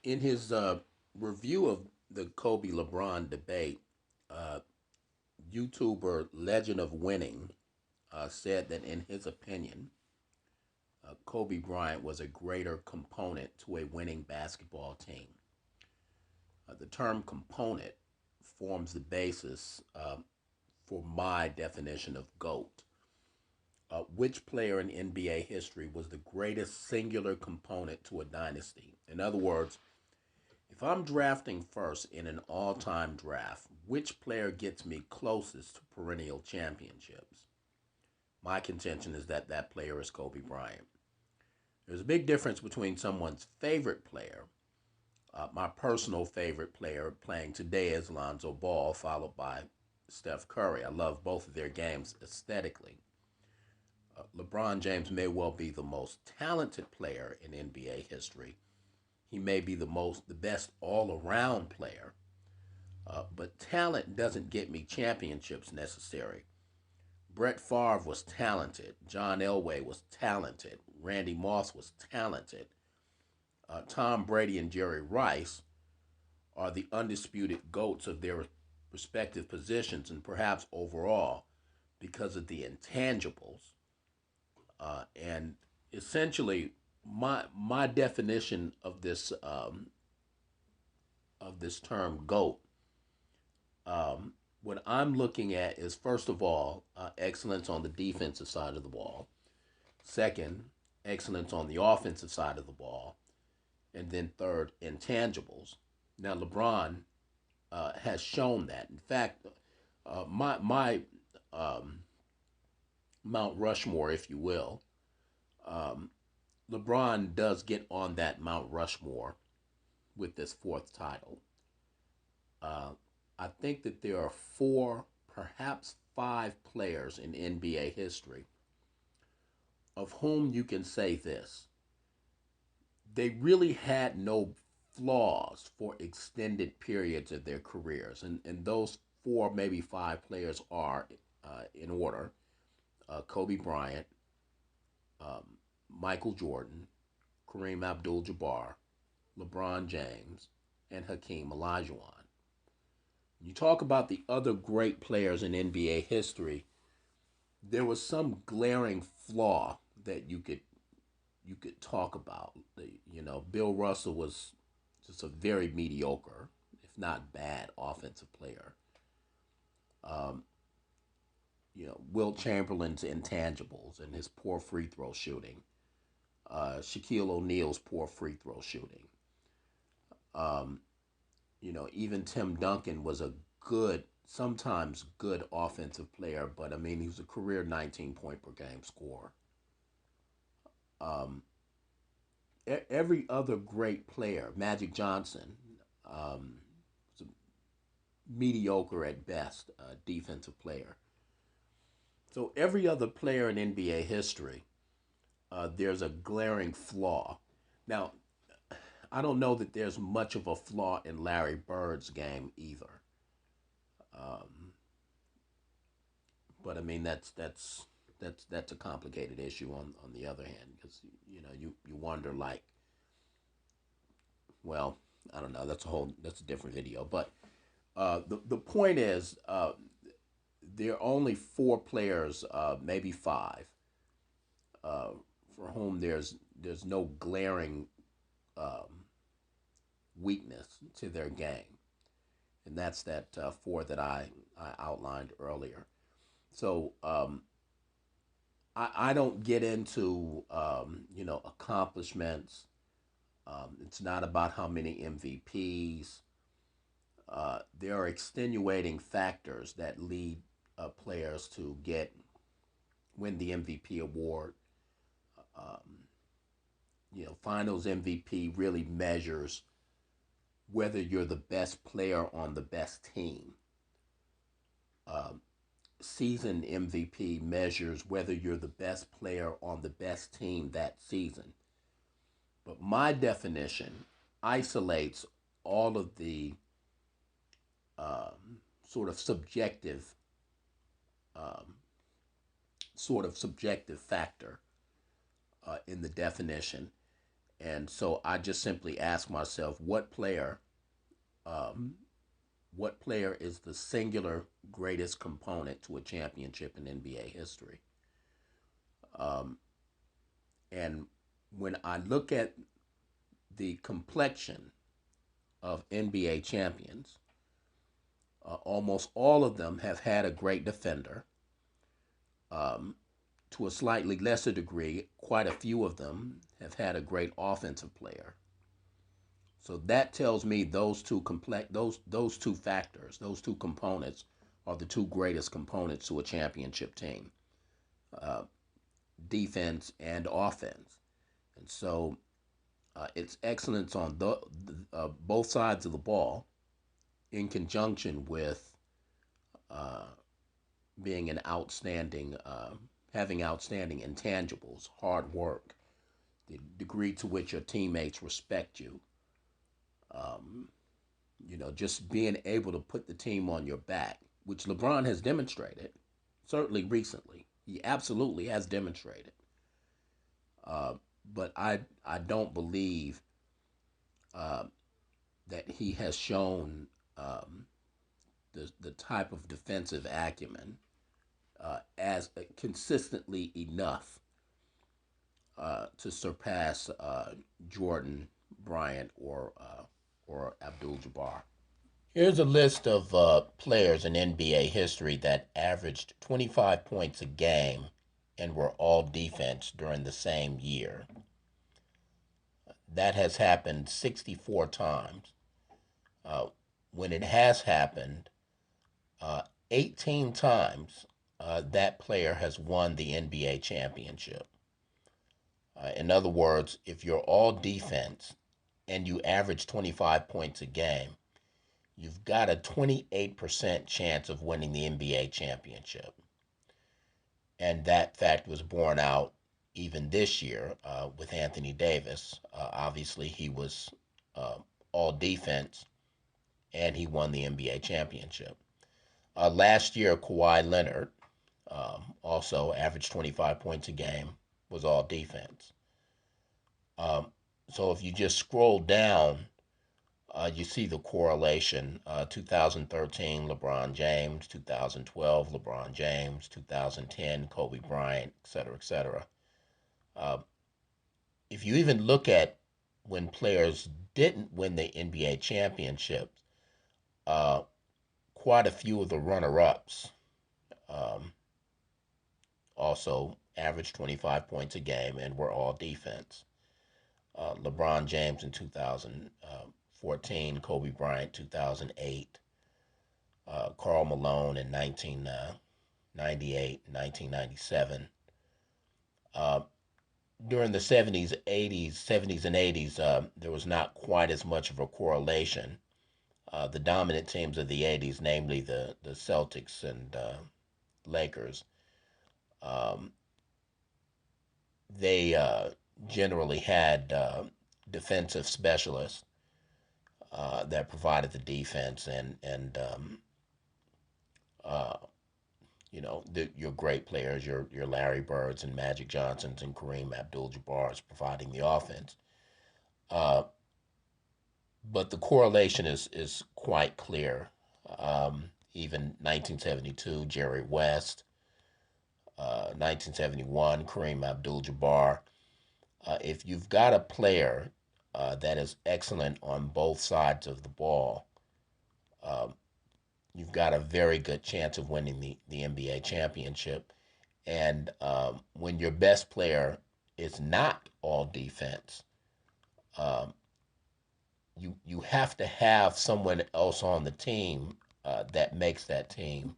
In his review of the Kobe LeBron debate, uh, YouTuber Legend of Winning said that in his opinion, Kobe Bryant was a greater component to a winning basketball team. The term component forms the basis for my definition of GOAT. Which player in NBA history was the greatest singular component to a dynasty? In other words, if I'm drafting first in an all time draft, which player gets me closest to perennial championships? My contention is that that player is Kobe Bryant. There's a big difference between someone's favorite player. My personal favorite player playing today is Lonzo Ball, followed by Steph Curry. I love both of their games aesthetically. LeBron James may well be the most talented player in NBA history. He may be the best all around player, but talent doesn't get me championships necessary. Brett Favre was talented. John Elway was talented. Randy Moss was talented. Tom Brady and Jerry Rice are the undisputed GOATs of their respective positions and perhaps overall because of the intangibles. And essentially, my definition of this term GOAT, what I'm looking at is first of all excellence on the defensive side of the ball. Second, excellence on the offensive side of the ball, and then third, intangibles. Now LeBron has shown that. In fact, my Mount Rushmore, if you will, um, LeBron does get on that Mount Rushmore with this fourth title. Uh, I think that there are four, perhaps five players in NBA history of whom you can say this: they really had no flaws for extended periods of their careers. And those four, maybe five players are in order Kobe Bryant, um, Michael Jordan, Kareem Abdul Jabbar, LeBron James, and Hakeem Olajuwon. You talk about the other great players in NBA history, there was some glaring flaw that you could talk about. Bill Russell was just a very mediocre, if not bad, offensive player. Um, Wilt Chamberlain's intangibles and his poor free throw shooting. Shaquille O'Neal's poor free throw shooting. Um, Even Tim Duncan was a good, sometimes good offensive player, but I mean, he was a career 19-point per game scorer. Um, every other great player, Magic Johnson, was a mediocre at best defensive player. So every other player in NBA history, there's a glaring flaw. Now, I don't know that there's much of a flaw in Larry Bird's game either. Um, but I mean, that's a complicated issue on the other hand, because you wonder, like, well, I don't know, that's a different video. But the point is, there are only four players, maybe five, uh, for whom there's no glaring um, weakness to their game, and that's that four that I outlined earlier. So I don't get into accomplishments. It's not about how many MVPs. There are extenuating factors that lead players to win the MVP award. Um, Finals MVP really measures whether you're the best player on the best team. Um, Season MVP measures whether you're the best player on the best team that season. But my definition isolates all of the um, sort of subjective, um, factor in the definition, And so I just simply ask myself, um, what player is the singular greatest component to a championship in NBA history? Um, and when I look at the complexion of NBA champions, almost all of them have had a great defender. Um, to a slightly lesser degree, quite a few of them have had a great offensive player. So that tells me those two factors, those two components, are the two greatest components to a championship team: uh, defense and offense. And so it's excellence on both sides of the ball, in conjunction with uh, being an outstanding, having outstanding intangibles, hard work, the degree to which your teammates respect you. Um, just being able to put the team on your back, which LeBron has demonstrated, certainly recently. He absolutely has demonstrated. Uh, but I don't believe uh, that he has shown the type of defensive acumen as consistently enough to surpass Jordan, Bryant, or Abdul-Jabbar. Here's a list of players in NBA history that averaged 25 points a game and were all defense during the same year. That has happened 64 times. Uh, when it has happened, 18 times, that player has won the NBA championship. In other words, if you're all defense and you average 25 points a game, you've got a 28% chance of winning the NBA championship. And that fact was borne out even this year with Anthony Davis. Obviously, he was uh, all defense and he won the NBA championship. Last year, Kawhi Leonard also averaged 25 points a game, was all defense. Um, so if you just scroll down, you see the correlation. 2013, LeBron James; 2012, LeBron James; 2010, Kobe Bryant, et cetera, et cetera. Uh, if you even look at when players didn't win the NBA championship, uh, quite a few of the runner-ups um, also averaged 25 points a game and were all defense. LeBron James in 2014, Kobe Bryant 2008, Karl Malone in 1998, 1997. Uh, During the 70s and 80s, there was not quite as much of a correlation. The dominant teams of the 80s, namely the Celtics and Lakers, um, they generally had defensive specialists that provided the defense and uh, your great players, your Larry Birds and Magic Johnsons and Kareem Abdul-Jabbar's providing the offense. Uh, but the correlation is quite clear. Even 1972, Jerry West, 1971, Kareem Abdul-Jabbar. If you've got a player that is excellent on both sides of the ball, um, you've got a very good chance of winning the NBA championship. And when your best player is not all defense, um, you have to have someone else on the team that makes that team,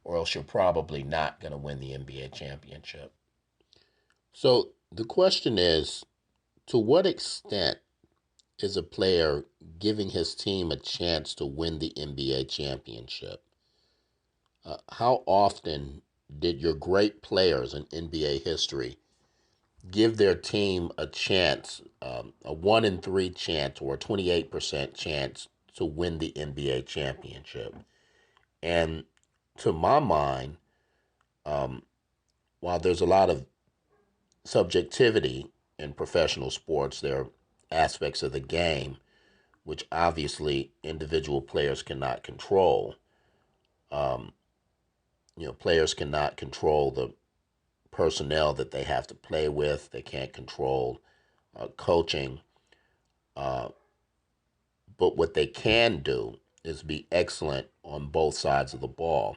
or else you're probably not going to win the NBA championship. So the question is, to what extent is a player giving his team a chance to win the NBA championship? How often did your great players in NBA history give their team a chance, a 1 in 3 chance or a 28% chance to win the NBA championship? And to my mind, um, while there's a lot of subjectivity in professional sports, there are aspects of the game which obviously individual players cannot control. Um, players cannot control the personnel that they have to play with. They can't control coaching. Uh, but what they can do is be excellent on both sides of the ball.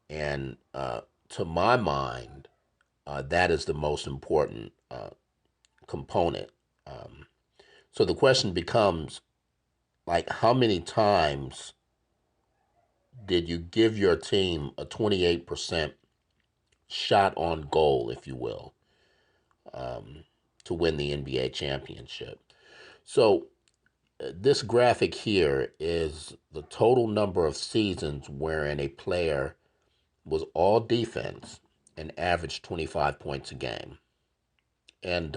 And to my mind, that is the most important component. Um, so the question becomes, like, how many times did you give your team a 28% shot on goal, if you will, um, to win the NBA championship? So this graphic here is the total number of seasons wherein a player was all defense and averaged 25 points a game. And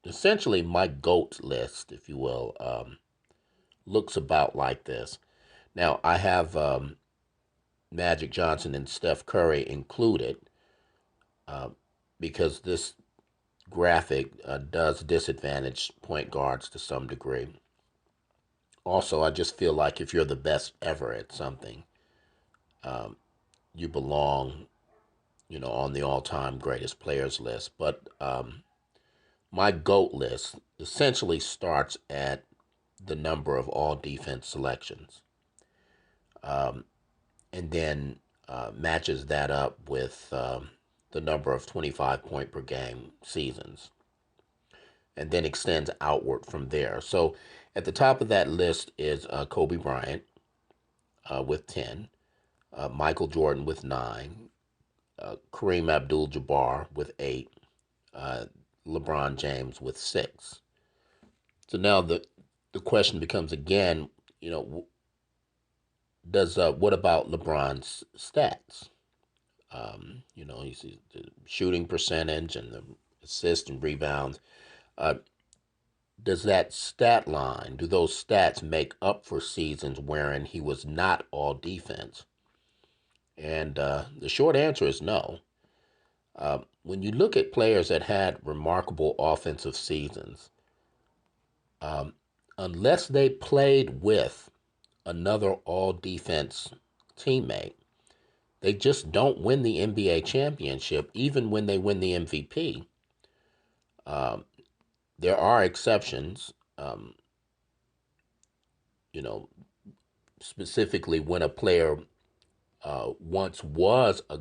essentially, my GOAT list, if you will, looks about like this. Now, I have Magic Johnson and Steph Curry included uh, because this graphic does disadvantage point guards to some degree. Also, I just feel like if you're the best ever at something, um, you belong, on the all-time greatest players list. But my GOAT list essentially starts at the number of all defense selections, um, and then matches that up with the number of 25 point per game seasons, and then extends outward from there. So at the top of that list is Kobe Bryant with 10, Michael Jordan with 9, Kareem Abdul-Jabbar with 8, uh, LeBron James with 6. So now the question becomes again, you know, does what about LeBron's stats? He's the shooting percentage and the assists and rebounds. Uh, does that stat line, do those stats make up for seasons wherein he was not all defense? And the short answer is no. When you look at players that had remarkable offensive seasons, um, unless they played with another all defense teammate, they just don't win the NBA championship, even when they win the MVP. Um, there are exceptions, you know, specifically when a player once was a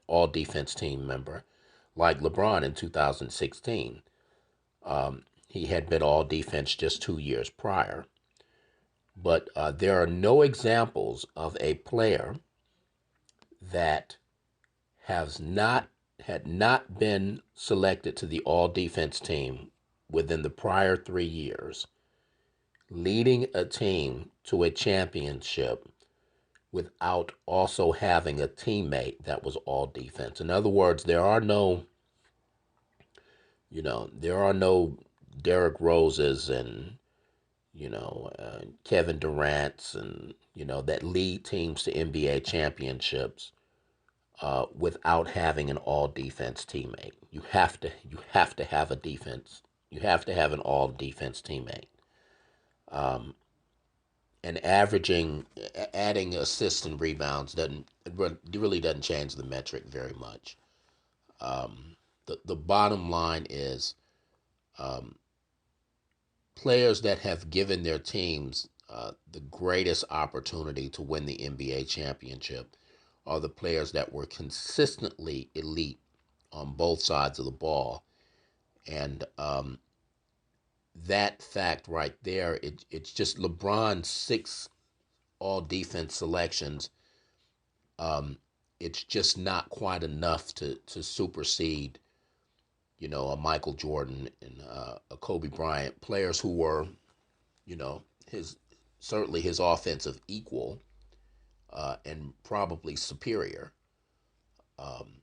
all defense team member, like LeBron in 2016. He had been all defense just 2 years prior. But there are no examples of a player that has not had not been selected to the all defense team within the prior 3 years, leading a team to a championship without also having a teammate that was all defense. In other words, there are no Derrick Roses and Kevin Durant's and that lead teams to NBA championships without having an all defense teammate. You have to have a defense. You have to have an all defense teammate. Um, and adding assists and rebounds doesn't it really doesn't change the metric very much. The bottom line is um, players that have given their teams the greatest opportunity to win the NBA championship are the players that were consistently elite on both sides of the ball. And that fact right there, it's just LeBron's 6 all defense selections. Um, it's just not quite enough to supersede, a Michael Jordan and a Kobe Bryant, players who were, his certainly his offensive equal and probably superior. Um,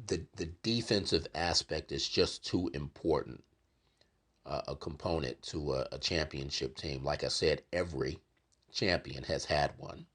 the defensive aspect is just too important a component to a championship team. Like I said, every champion has had one.